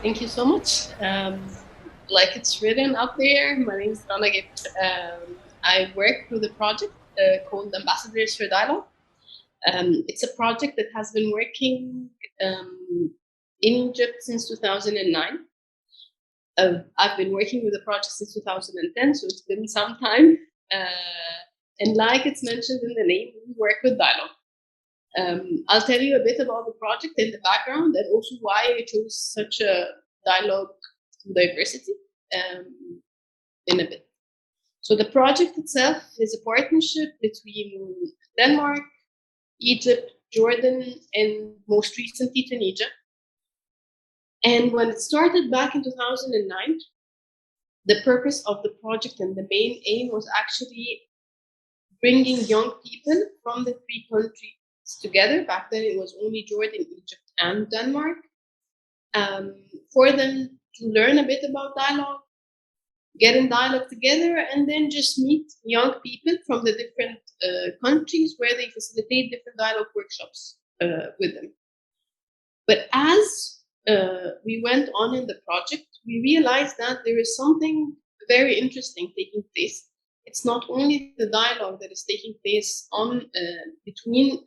Thank you so much. Like it's written up there, my name is Rana Gaber. I work with a project called Ambassadors for Dialogue. It's a project that has been working in Egypt since 2009. I've been working with the project since 2010, so it's been some time. And like it's mentioned in the name, we work with dialogue. I'll tell you a bit about the project and the background, and also why I chose such a dialogue to diversity in a bit. So the project itself is a partnership between Denmark, Egypt, Jordan, and most recently Tunisia. And when it started back in 2009, the purpose of the project and the main aim was actually bringing young people from the three countries together. Back then it was only Jordan, Egypt, and Denmark, for them to learn a bit about dialogue, get in dialogue together, and then just meet young people from the different countries where they facilitate different dialogue workshops with them. But as we went on in the project, we realized that there is something very interesting taking place. It's not only the dialogue that is taking place on between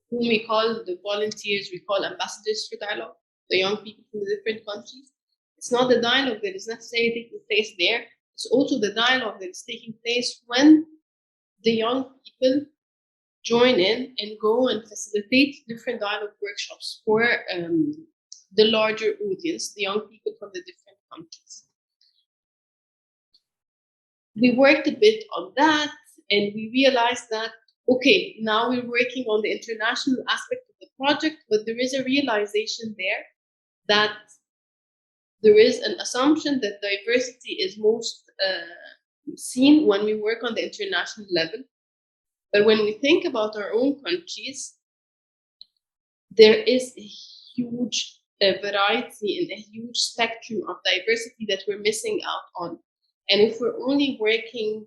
whom we call the volunteers, we call ambassadors for dialogue, the young people from the different countries. It's not the dialogue that is necessarily taking place there. It's also the dialogue that is taking place when the young people join in and go and facilitate different dialogue workshops for the larger audience, the young people from the different countries. We worked a bit on that, and we realized that, okay, now we're working on the international aspect of the project, but there is a realization there that there is an assumption that diversity is most seen when we work on the international level. But when we think about our own countries, there is a huge variety and a huge spectrum of diversity that we're missing out on. And if we're only working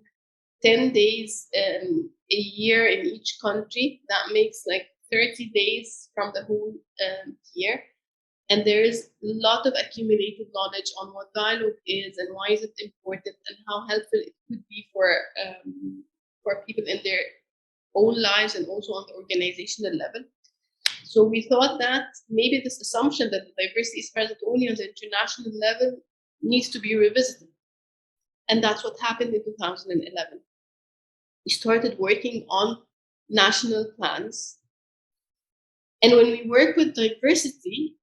10 days a year in each country, that makes like 30 days from the whole year. And there is a lot of accumulated knowledge on what dialogue is and why is it important and how helpful it could be for people in their own lives and also on the organizational level. So we thought that maybe this assumption that the diversity is present only on the international level needs to be revisited. And that's what happened in 2011. We started working on national plans. And when we work with diversity,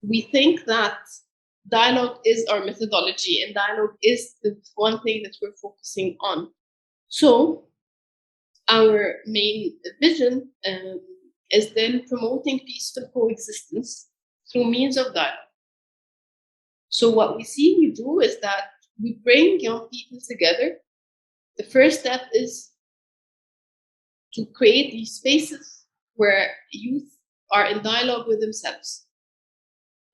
we think that dialogue is our methodology and dialogue is the one thing that we're focusing on. So our main vision is then promoting peaceful coexistence through means of dialogue. So what we see we do is that we bring young people together. The first step is to create these spaces where youth are in dialogue with themselves.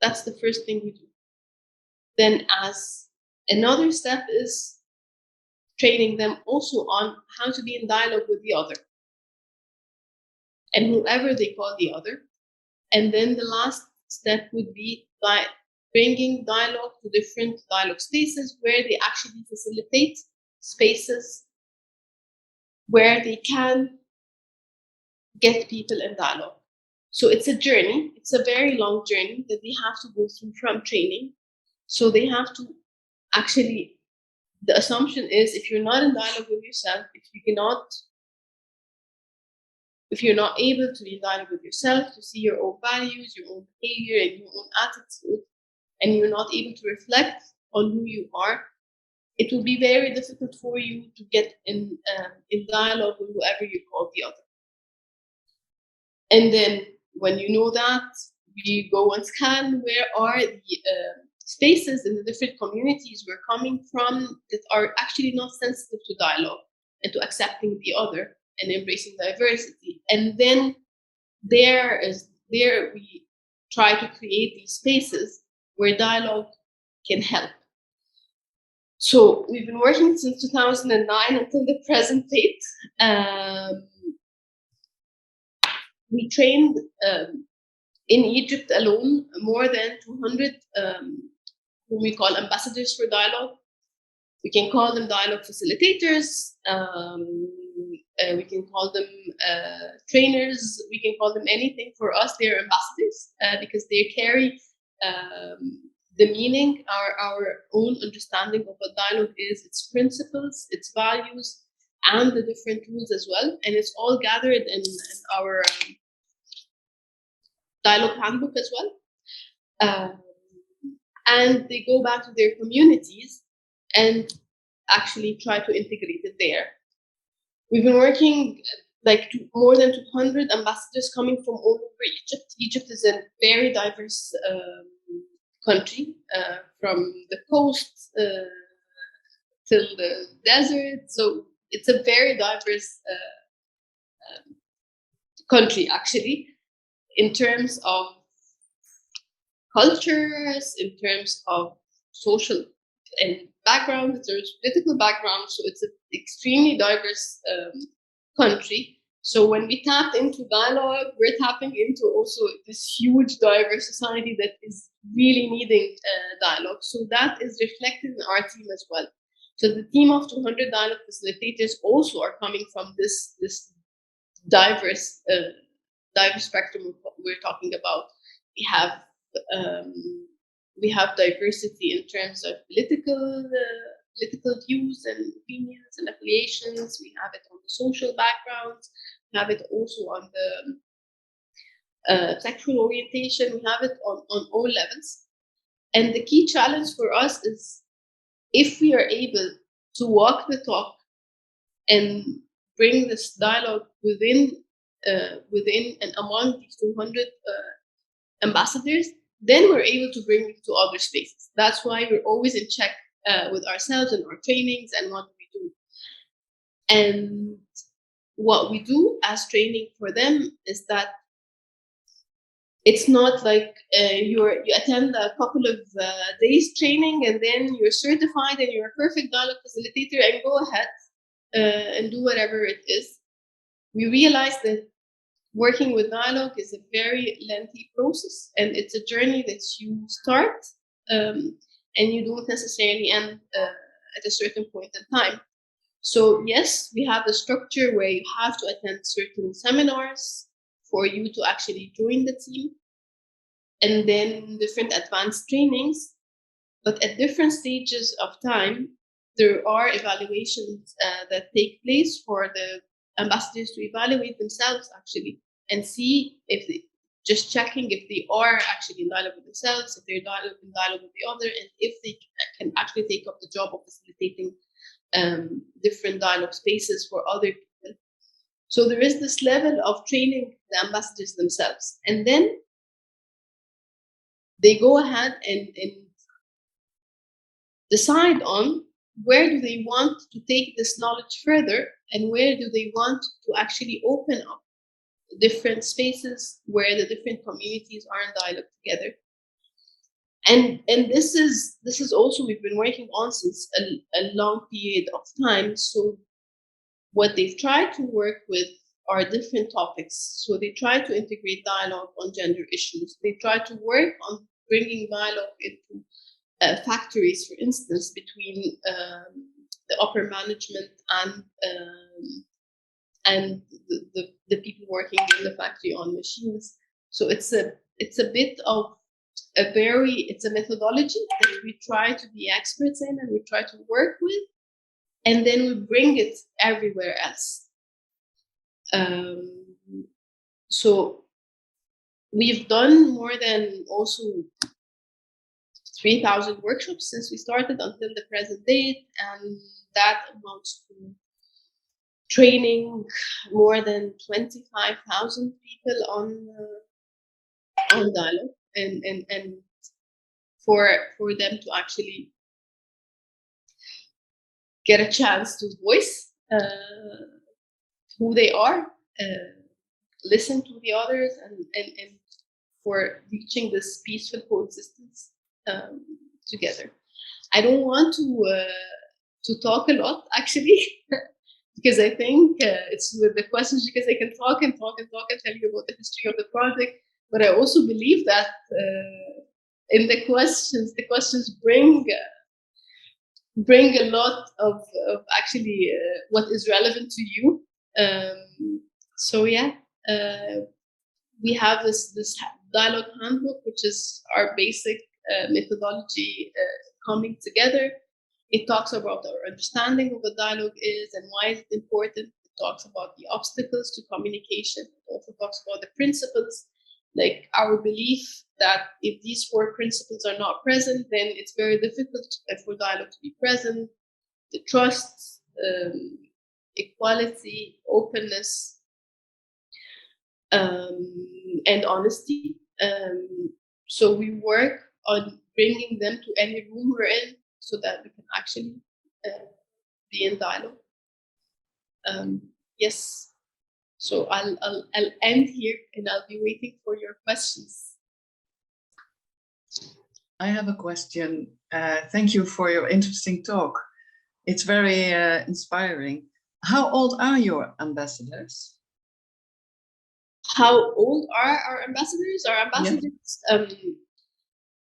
That's the first thing we do. Then as another step is training them also on how to be in dialogue with the other and whoever they call the other. And then the last step would be by bringing dialogue to different dialogue spaces where they actually facilitate spaces where they can get people in dialogue. So it's a journey. It's a very long journey that they have to go through from training. So they have to actually, the assumption is if you're not in dialogue with yourself, if you're not able to be in dialogue with yourself, to see your own values, your own behavior, and your own attitude, and you're not able to reflect on who you are, it will be very difficult for you to get in dialogue with whoever you call the other. And then when you know that, we go and scan where are the spaces in the different communities we're coming from that are actually not sensitive to dialogue and to accepting the other and embracing diversity. And then there we try to create these spaces where dialogue can help. So we've been working since 2009 until the present date. We trained In Egypt alone, more than 200 whom we call ambassadors for dialogue. We can call them dialogue facilitators. We can call them trainers. We can call them anything. For us, they're ambassadors because they carry the meaning, our own understanding of what dialogue is, its principles, its values, and the different rules as well. And it's all gathered in our dialogue handbook as well. And they go back to their communities and actually try to integrate it there. We've been working like more than 200 ambassadors coming from all over Egypt. Egypt is a very diverse country, from the coast till the desert. So it's a very diverse country, actually, in terms of cultures, in terms of social and background, in terms of political background. So it's an extremely diverse country. So when we tapped into dialogue, we're tapping into also this huge diverse society that is really needing dialogue. So that is reflected in our team as well. So the team of 200 dialogue facilitators also are coming from this diverse spectrum we're talking about. We have diversity in terms of political views and opinions and affiliations. We have it on the social backgrounds. We have it also on the sexual orientation. We have it on all levels. And the key challenge for us is if we are able to walk the talk and bring this dialogue within and among these 200 ambassadors, then we're able to bring it to other spaces. That's why we're always in check with ourselves and our trainings and what we do. And what we do as training for them is that it's not like you attend a couple of days training and then you're certified and you're a perfect dialogue facilitator and go ahead and do whatever it is. We realize that working with dialogue is a very lengthy process, and it's a journey that you start and you don't necessarily end at a certain point in time. So yes, we have a structure where you have to attend certain seminars for you to actually join the team, and then different advanced trainings. But at different stages of time, there are evaluations that take place for the ambassadors to evaluate themselves actually and see if they, just checking if they are actually in dialogue with themselves, if they're in dialogue with the other, and if they can actually take up the job of facilitating different dialogue spaces for other people. So there is this level of training the ambassadors themselves, and then they go ahead and decide on where do they want to take this knowledge further, and where do they want to actually open up different spaces where the different communities are in dialogue together. And this is also we've been working on since a long period of time. So what they've tried to work with are different topics. So they try to integrate dialogue on gender issues. They try to work on bringing dialogue into factories, for instance, between the upper management and the people working in the factory on machines. So it's a bit of it's a methodology that we try to be experts in and we try to work with, and then we bring it everywhere else. So we've done more than also 3,000 workshops since we started until the present date, and that amounts to training more than 25,000 people on dialogue, and for them to actually get a chance to voice who they are, listen to the others, and for reaching this peaceful coexistence together. I don't want to talk a lot actually because I think it's with the questions, because I can talk and talk and talk and tell you about the history of the project, but I also believe that in the questions bring a lot of actually what is relevant to you. So yeah, we have this dialogue handbook, which is our basic methodology coming together. It talks about our understanding of what dialogue is and why it's important. It talks about the obstacles to communication. It also talks about the principles, like our belief that if these 4 principles are not present, then it's very difficult for dialogue to be present. The trust, equality, openness, and honesty. So we work on bringing them to any room we're in so that we can actually be in dialogue. Yes. So I'll end here and I'll be waiting for your questions. I have a question. Thank you for your interesting talk. It's very inspiring. How old are your ambassadors? How old are our ambassadors? Our ambassadors,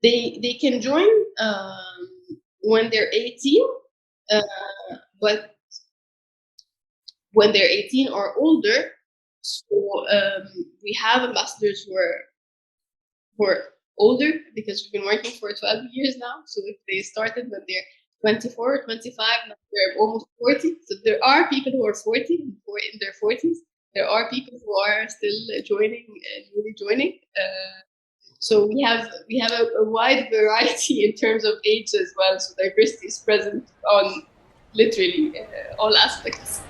they can join when they're 18, but when they're 18 or older. So we have ambassadors who are older because we've been working for 12 years now. So if they started when they're 24 or 25, now they're almost 40. So there are people who are 40 or in their 40s. There are people who are still joining and really joining. So we have a wide variety in terms of age as well. So diversity is present on literally all aspects.